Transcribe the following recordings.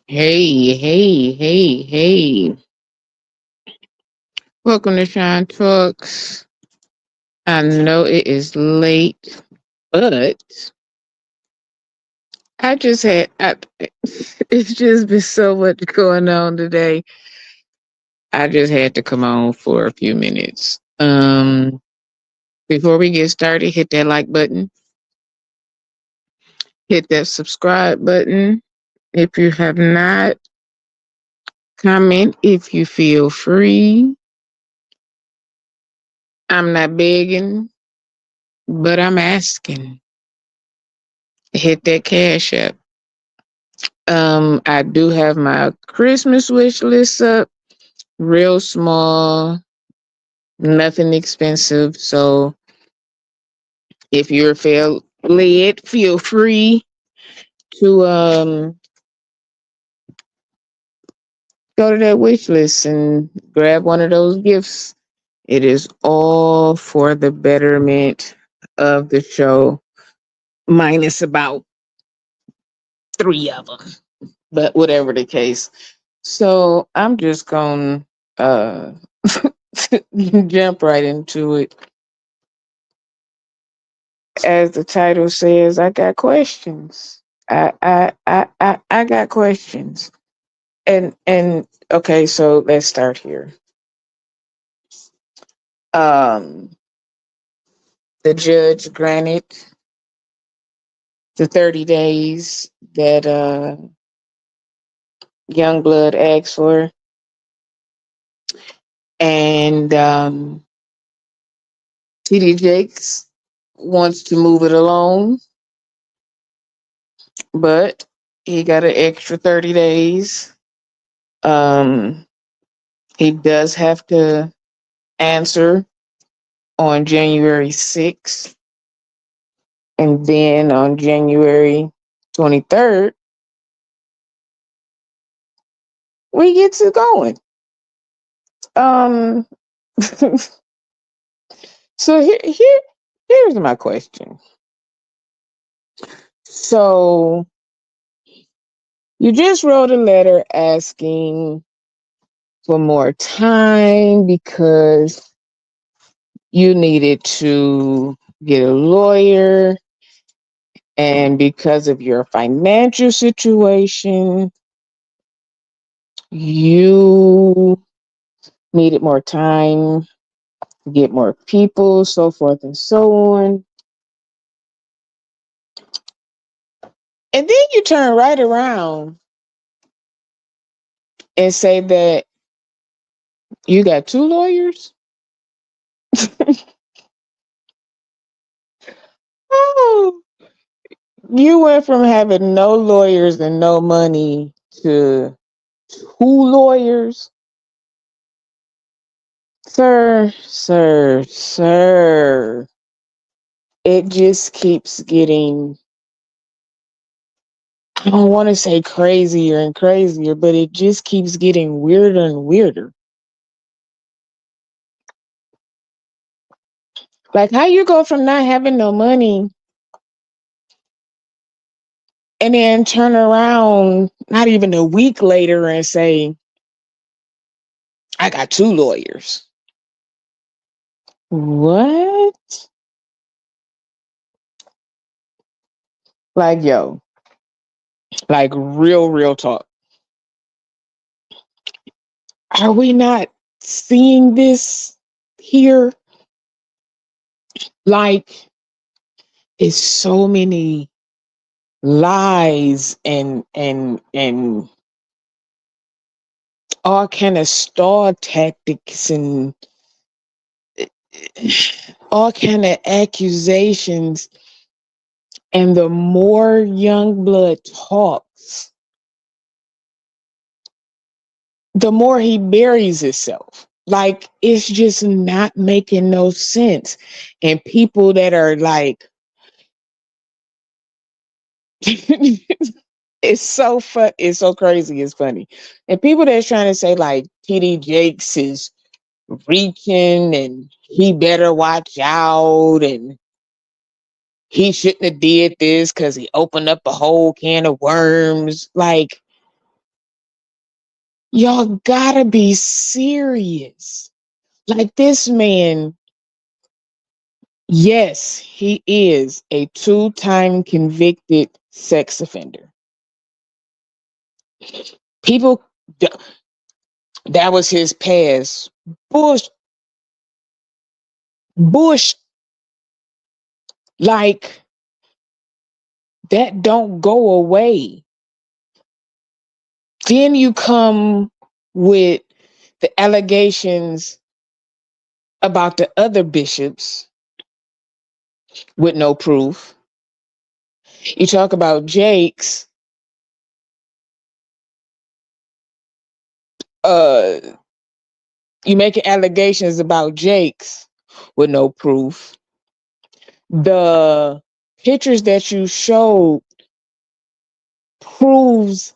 Hey, hey, hey, hey. Welcome to Shine Talks. I know it is late, but I just had, I, it's just been so much going on today. I just had to come on for a few minutes. Before we get started, hit that like button, hit that subscribe button. If you have not, comment if you feel free. I'm not begging, but I'm asking. Hit that cash app. I do have my Christmas wish list up, real small, nothing expensive. So if you're feel led, feel free to go to that wish list and grab one of those gifts. It is all for the betterment of the show, minus about three of them, but whatever the case. So I'm just gonna jump right into it. As the title says, I got questions. I got questions. And okay, so let's start here. Um, the judge granted the 30 days that Youngblood asked for, and TD Jakes wants to move it along, but he got an extra 30 days. Um, he does have to answer on January 6th. And then on January 23rd, we get to going. Um, so here's my question. So you just wrote a letter asking for more time because you needed to get a lawyer and because of your financial situation, you needed more time to get more people, so forth and so on. And then you turn right around and say that you got two lawyers. Oh, you went from having no lawyers and no money to two lawyers. Sir. It just keeps getting, I don't want to say crazier and crazier, but it just keeps getting weirder and weirder. Like, how you go from not having no money and then turn around not even a week later and say, I got two lawyers. What? Like, yo, like real talk. Are we not seeing this here? Like, it's so many lies and all kind of star tactics and all kind of accusations. And the more young blood talks, the more he buries himself. Like, it's just not making no sense. And people that are like, it's so fun, it's so crazy, it's funny. And people that's trying to say like TD Jakes is reaching and he better watch out and he shouldn't have did this because he opened up a whole can of worms. Like, Y'all gotta be serious. Like this man, yes, he is a two-time convicted sex offender. People, that was his past. Bush, Bush, like that don't go away. Then you come with the allegations about the other bishops with no proof. You talk about Jake's, uh, you making allegations about Jake's with no proof. The pictures that you showed proves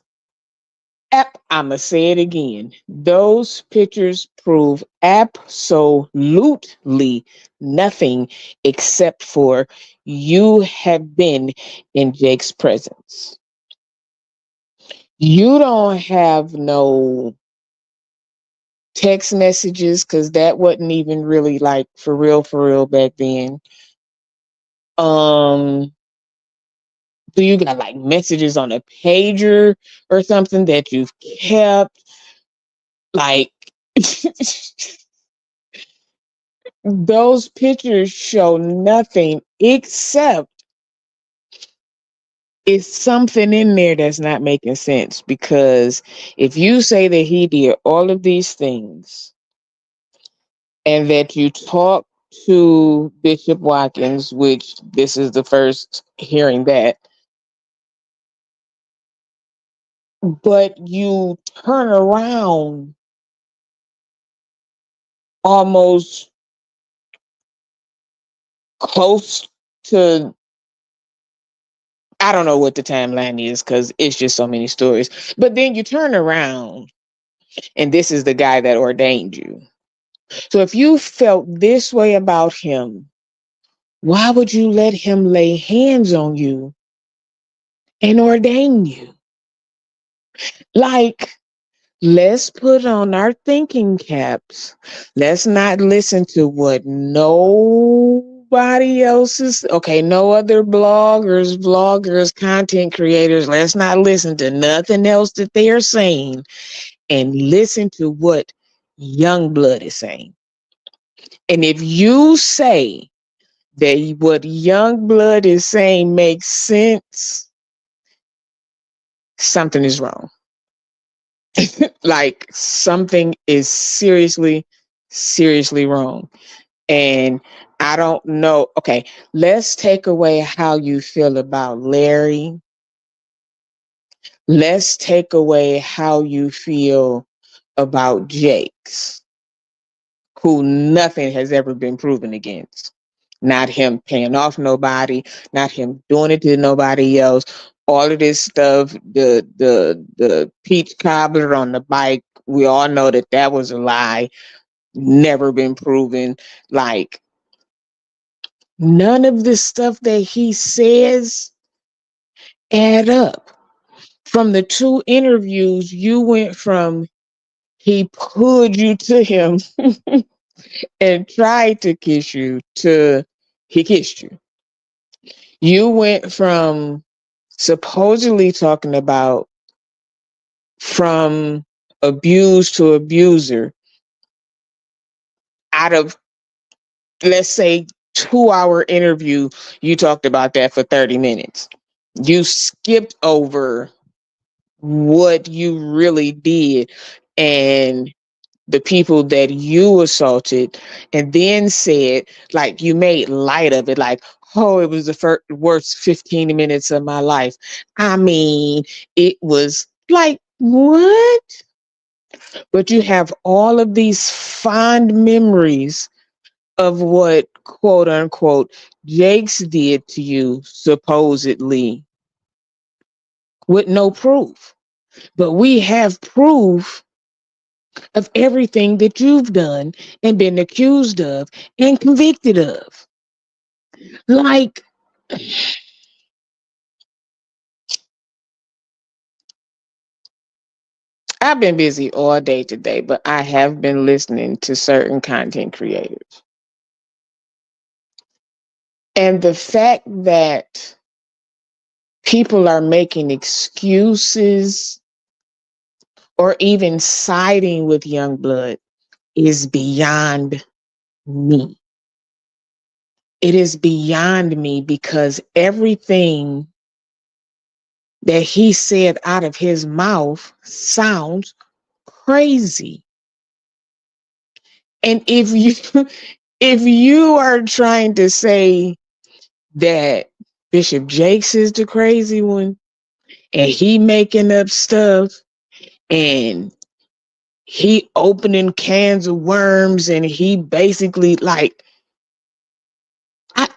I'ma say it again. Those pictures prove absolutely nothing except for you have been in Jake's presence. You don't have no text messages because that wasn't even really like for real back then. Um, do you got like messages on a pager or something that you've kept? Like those pictures show nothing except it's something in there that's not making sense because if you say that he did all of these things and that you talk to Bishop Watkins, which this is the first hearing that, but you turn around almost close to, I don't know what the timeline is because it's just so many stories. But then you turn around and this is the guy that ordained you. So if you felt this way about him, why would you let him lay hands on you and ordain you? Like, let's put on our thinking caps. Let's not listen to what nobody else is. Okay, no other vloggers, content creators. Let's not listen to nothing else that they are saying and listen to what Youngblood is saying. And if you say that what Youngblood is saying makes sense, something is wrong. Like something is seriously, seriously wrong. And I don't know. Okay, let's take away how you feel about Larry. Let's take away how you feel about Jakes, who nothing has ever been proven against. Not him paying off nobody, not him doing it to nobody else. All of this stuff, the peach cobbler on the bike, we all know that that was a lie, never been proven. Like none of the stuff that he says add up. From the two interviews, you went from he pulled you to him and tried to kiss you to he kissed you. You went from supposedly talking about from abused to abuser out of, let's say, 2-hour interview, you talked about that for 30 minutes. You skipped over what you really did and the people that you assaulted, and then said, like, you made light of it, like, oh, it was the worst 15 minutes of my life. I mean, it was like, what? But you have all of these fond memories of what, quote unquote, Jakes did to you, supposedly, with no proof. But we have proof of everything that you've done and been accused of and convicted of. Like, I've been busy all day today, but I have been listening to certain content creators. And the fact that people are making excuses or even siding with Youngblood is beyond me. It is beyond me because everything that he said out of his mouth sounds crazy. And if you are trying to say that Bishop Jakes is the crazy one and he making up stuff and he opening cans of worms and he basically like I,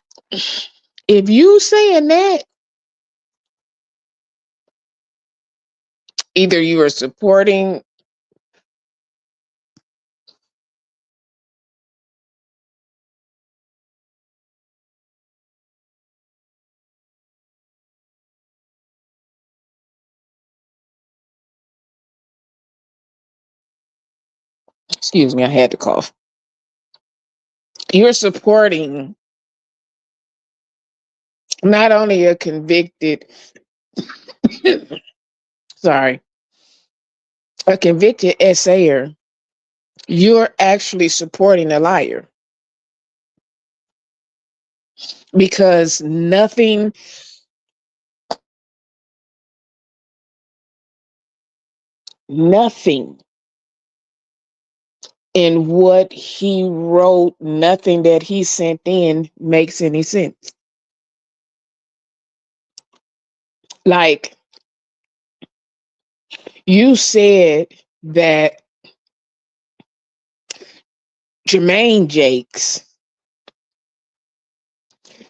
if you saying that, either you are supporting excuse me, I had to cough. You're supporting not only a convicted sorry, a convicted essayer, you're actually supporting a liar because nothing in what he wrote, nothing that he sent in makes any sense. Like you said that Jermaine Jakes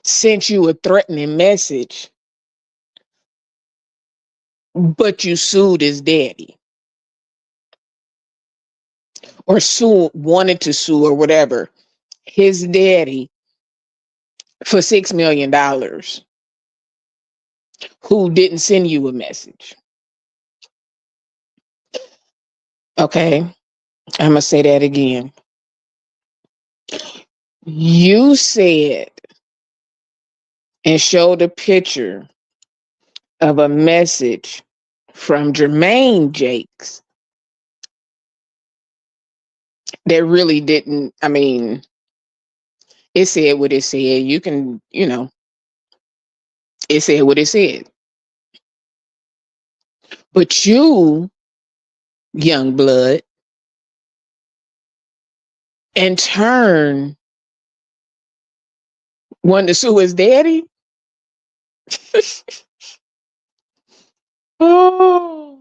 sent you a threatening message, but you sued his daddy or wanted to sue or whatever his daddy for $6 million, who didn't send you a message. Okay, I'm gonna say that again. You said and showed a picture of a message from Jermaine Jakes that really didn't, I mean, it said what it said. You can, it said what it said. But you, young blood, in turn, wanted to sue his daddy. Oh,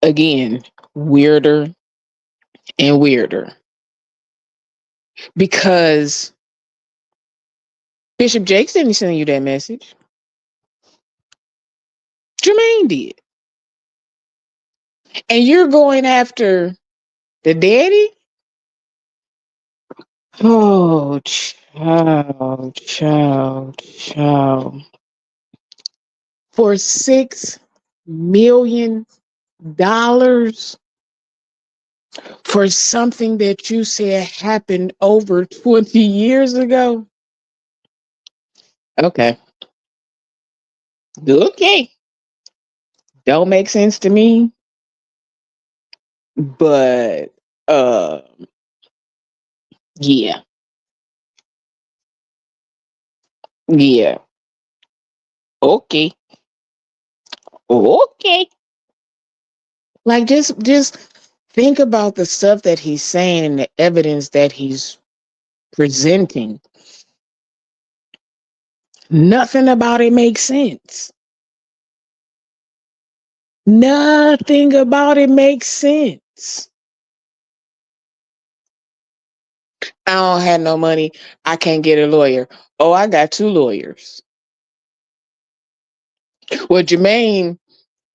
again, weirder and weirder. Because Bishop Jakes didn't send you that message. Jermaine did. And you're going after the daddy? Oh, child. For $6 million for something that you said happened over 20 years ago? Okay. Okay. Don't make sense to me. But yeah. Yeah. Okay. Okay. Like just think about the stuff that he's saying and the evidence that he's presenting. Nothing about it makes sense. Nothing about it makes sense. I don't have no money. I can't get a lawyer. Oh, I got 2 lawyers. Well, Jermaine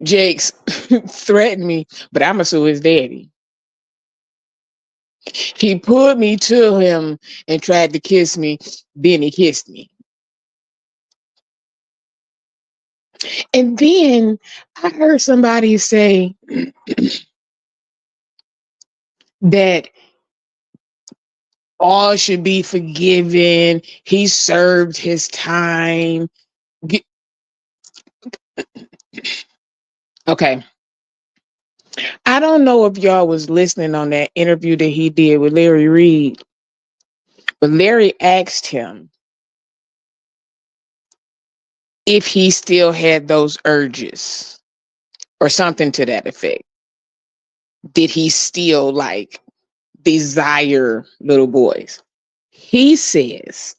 Jakes threatened me, but I'm going to sue his daddy. He pulled me to him and tried to kiss me. Then he kissed me. And then I heard somebody say that all should be forgiven. He served his time. Okay. I don't know if y'all was listening on that interview that he did with Larry Reed, but Larry asked him if he still had those urges or something to that effect. Did he still like desire little boys? He says,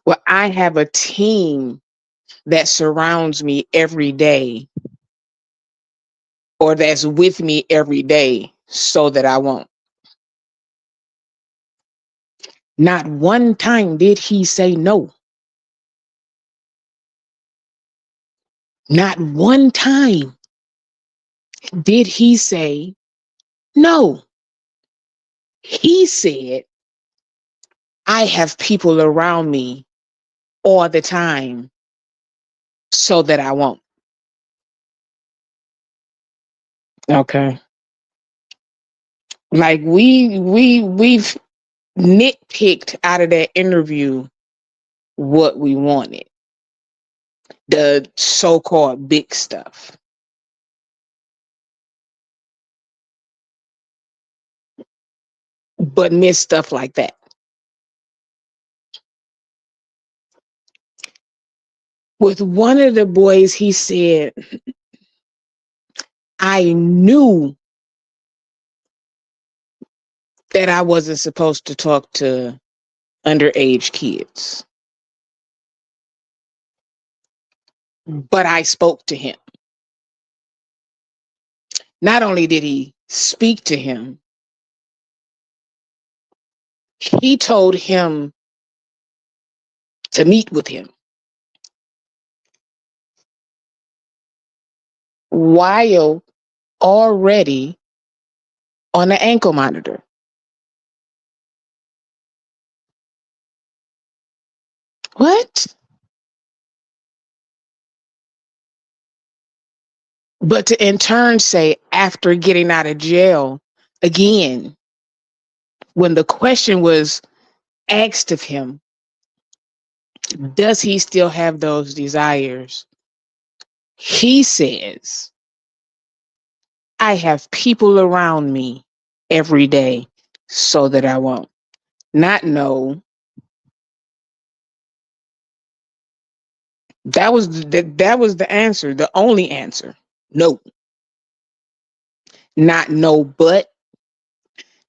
well, I have a team that surrounds me every day or that's with me every day so that I won't. Not one time did he say no. Not one time did he say no. He said, I have people around me all the time so that I won't. Okay. Like we've nitpicked out of that interview what we wanted. The so-called big stuff. But miss stuff like that. With one of the boys, he said, I knew that I wasn't supposed to talk to underage kids. But I spoke to him. Not only did he speak to him, he told him to meet with him while already on the ankle monitor. What? But to in turn say, after getting out of jail again, when the question was asked of him, does he still have those desires? He says, I have people around me every day so that I won't. Not no. That was the answer, the only answer. No. Not no but,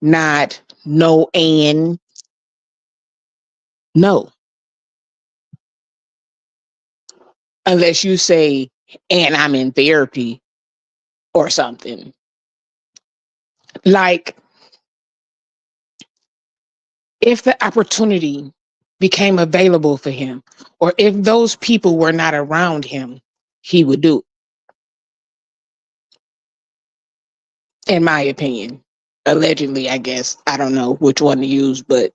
not no and. No. Unless you say, and I'm in therapy or something. Like, if the opportunity became available for him, or if those people were not around him, he would do it, in my opinion. Allegedly, I guess. I don't know which one to use, but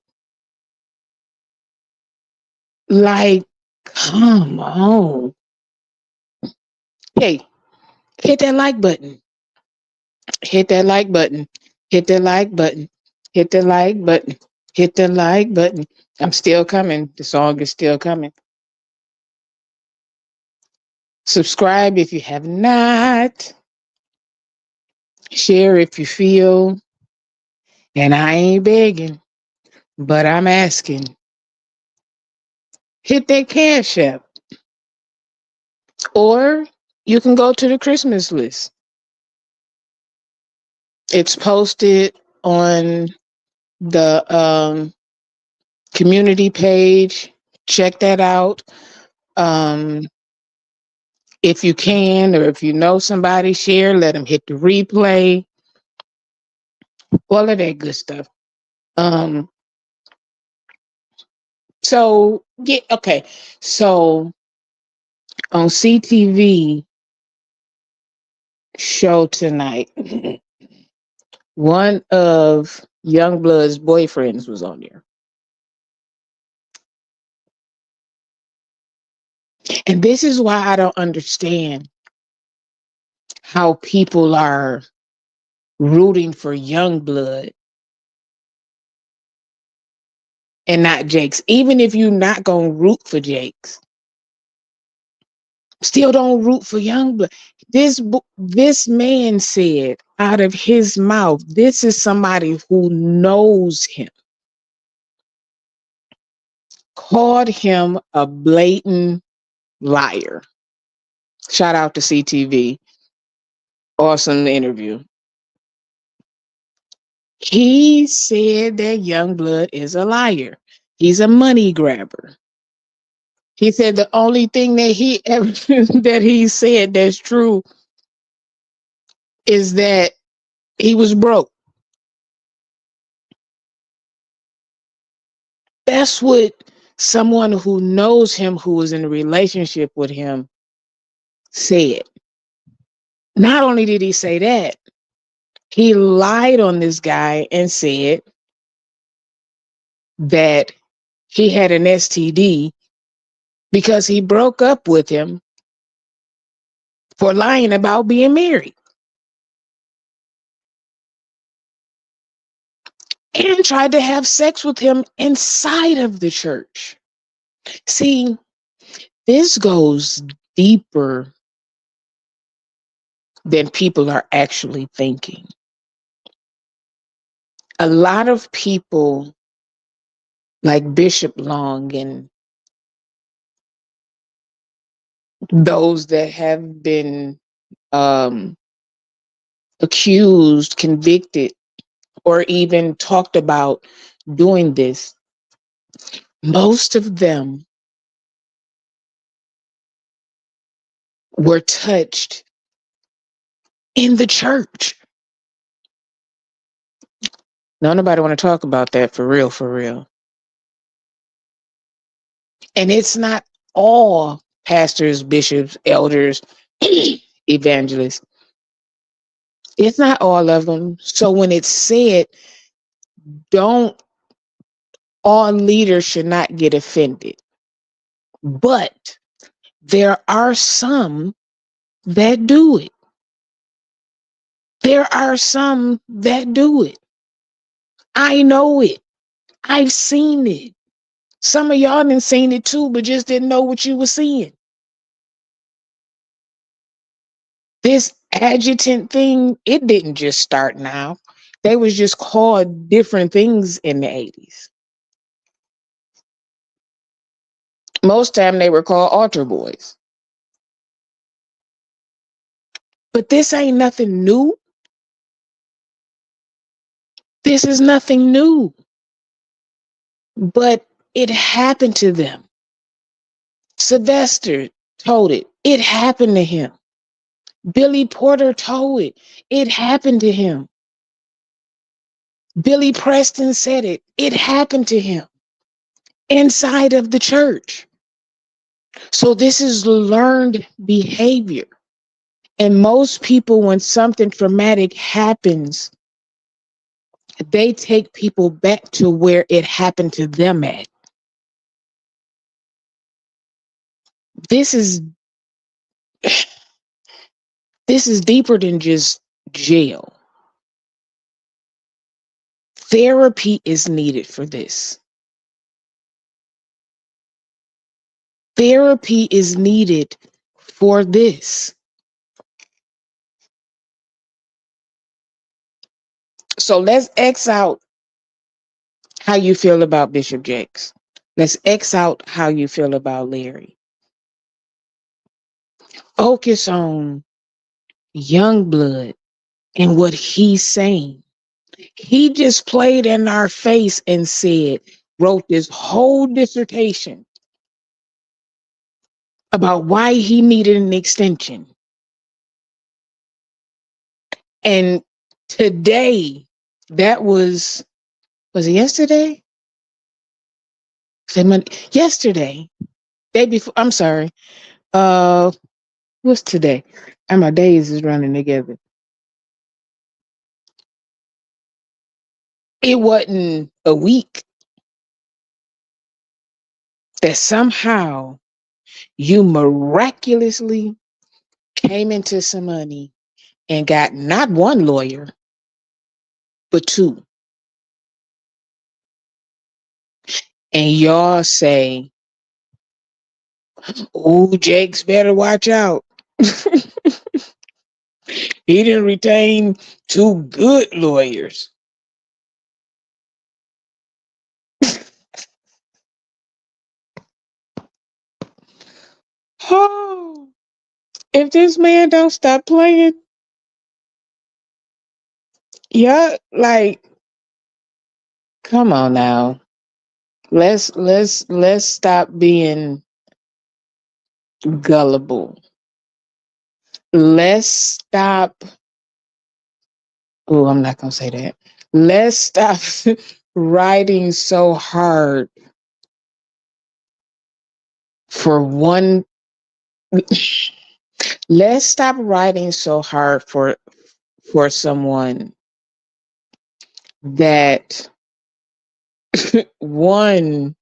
like, come on. Hey, hit that like button. Hit that like button. Hit that like button. Hit the like button. Hit the like button. I'm still coming. The song is still coming. Subscribe if you have not. Share if you feel. And I ain't begging, but I'm asking. Hit that Cash App. Or you can go to the Christmas list. It's posted on the community page. Check that out. Um, if you can, or if you know somebody, share, let them hit the replay, all of that good stuff. Um, so yeah, okay. So on CTV show tonight, one of Youngblood's boyfriends was on there. And this is why I don't understand how people are rooting for Youngblood and not Jakes. Even if you're not going to root for Jakes, still don't root for Youngblood. This man said out of his mouth, this is somebody who knows him, called him a blatant liar. Shout out to CTV. Awesome interview. He said that Youngblood is a liar. He's a money grabber. He said the only thing that he ever that he said that's true is that he was broke. That's what someone who knows him, who is in a relationship with him, said. Not only did he say that, he lied on this guy and said that he had an STD because he broke up with him for lying about being married. And tried to have sex with him inside of the church. See, this goes deeper than people are actually thinking. A lot of people like Bishop Long and those that have been accused, convicted, or even talked about doing this, most of them were touched in the church. Now, nobody want to talk about that for real, for real. And it's not all pastors, bishops, elders, evangelists. It's not all of them. So when it's said, don't all leaders should not get offended. But there are some that do it. There are some that do it. I know it. I've seen it. Some of y'all done seen it too, but just didn't know what you were seeing. This adjutant thing, it didn't just start now. They was just called different things in the 80s. Most time they were called altar boys. But this ain't nothing new. This is nothing new. But it happened to them. Sylvester told it. It happened to him. Billy Porter told it. It happened to him. Billy Preston said it. It happened to him inside of the church. So this is learned behavior. And most people, when something traumatic happens, they take people back to where it happened to them at. This is deeper than just jail. Therapy is needed for this. Therapy is needed for this. So let's X out how you feel about Bishop Jakes. Let's X out how you feel about Larry. Focus on Youngblood and what he's saying. He just played in our face and said, wrote this whole dissertation about why he needed an extension. And today, that was it yesterday? Yesterday, day before, I'm sorry. What's today? And my days is running together. It wasn't a week that somehow You miraculously came into some money and got not one lawyer, but two. And y'all say, oh, Jake's better watch out. He didn't retain two good lawyers. Oh, if this man don't stop playing, yeah, like, come on now. Let's stop being gullible. Let's stop. Oh, I'm not gonna say that. Let's stop writing so hard for one. Let's stop writing so hard for someone that one.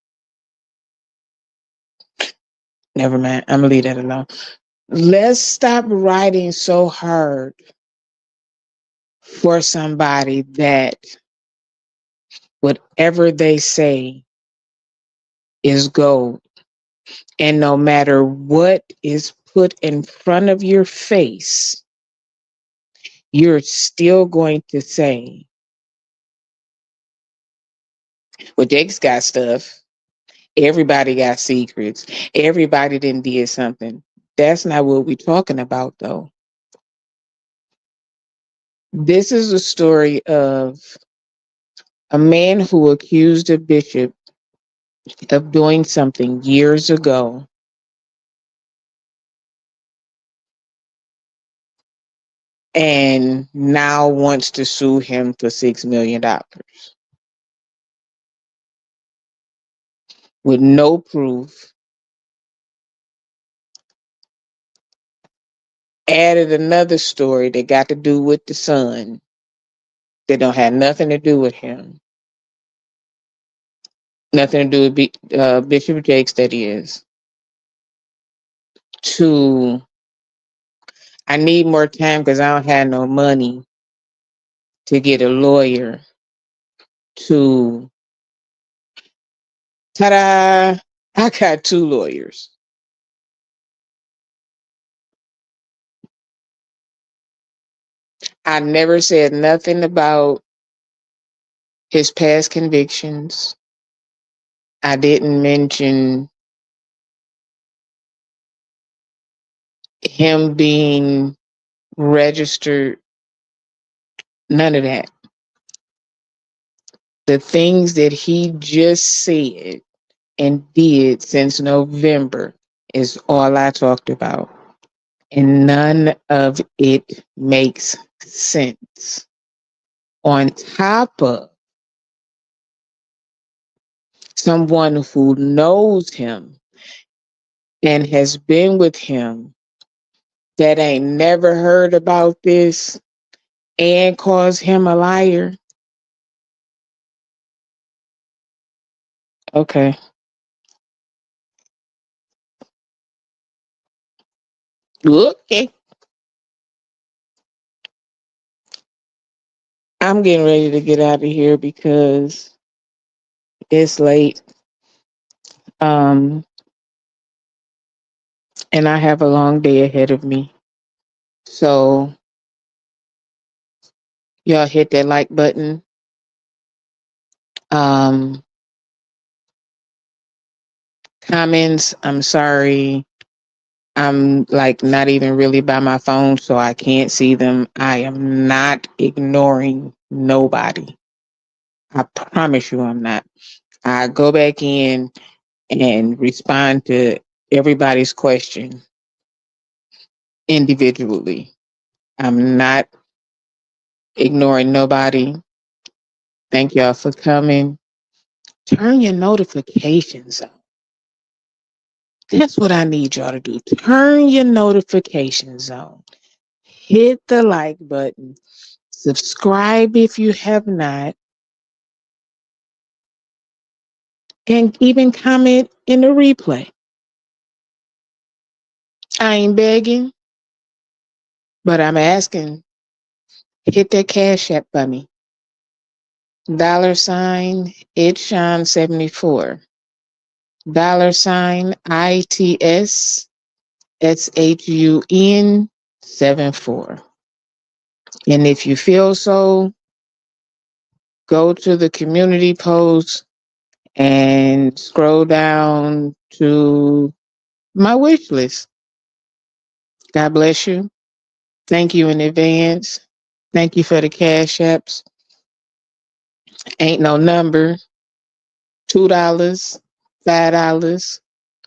Never mind. I'm gonna leave that alone. Let's stop writing so hard for somebody that whatever they say is gold. And no matter what is put in front of your face, you're still going to say, well, Jake's got stuff. Everybody got secrets. Everybody didn't did something. That's not what we're talking about, though. This is a story of a man who accused a bishop of doing something years ago, and now wants to sue him for $6 million with no proof. Added another story that got to do with the son that don't have nothing to do with him. Nothing to do with Bishop Jakes, that is. To, I need more time because I don't have no money to get a lawyer. To, ta-da, I got two lawyers. I never said nothing about his past convictions. I didn't mention him being registered, none of that. The things that he just said and did since November is all I talked about. And none of it makes sense. On top of someone who knows him and has been with him that ain't never heard about this and calls him a liar. Okay. Okay. I'm getting ready to get out of here because it's late. Um, and I have a long day ahead of me. So y'all hit that like button. Um, Comments, I'm sorry. I'm like not even really by my phone, so I can't see them. I am not ignoring nobody. I promise you I'm not. I go back in and respond to everybody's question individually. I'm not ignoring nobody. Thank y'all for coming. Turn your notifications on. That's what I need y'all to do. Turn your notifications on. Hit the like button. Subscribe if you have not. And even comment in the replay. I ain't begging, but I'm asking. Hit that cash app for me. $ it shine 74. $ITSSHUN 74. And if you feel so, go to the community post and scroll down to my wish list. God bless you. Thank you in advance. Thank you for the cash apps. Ain't no number. $2, $5.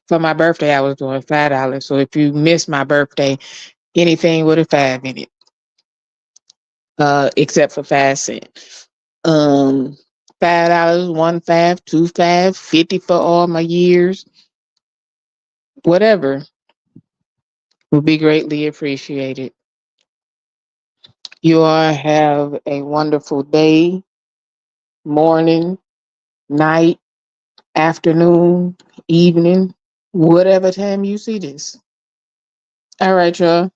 For my birthday, I was doing $5. So if you missed my birthday, anything with a five in it, except for 5 cents. $5, 1 5, 2 5, 50 for all my years, whatever would be greatly appreciated. You all have a wonderful day, morning, night, afternoon, evening, whatever time you see this. All right, y'all.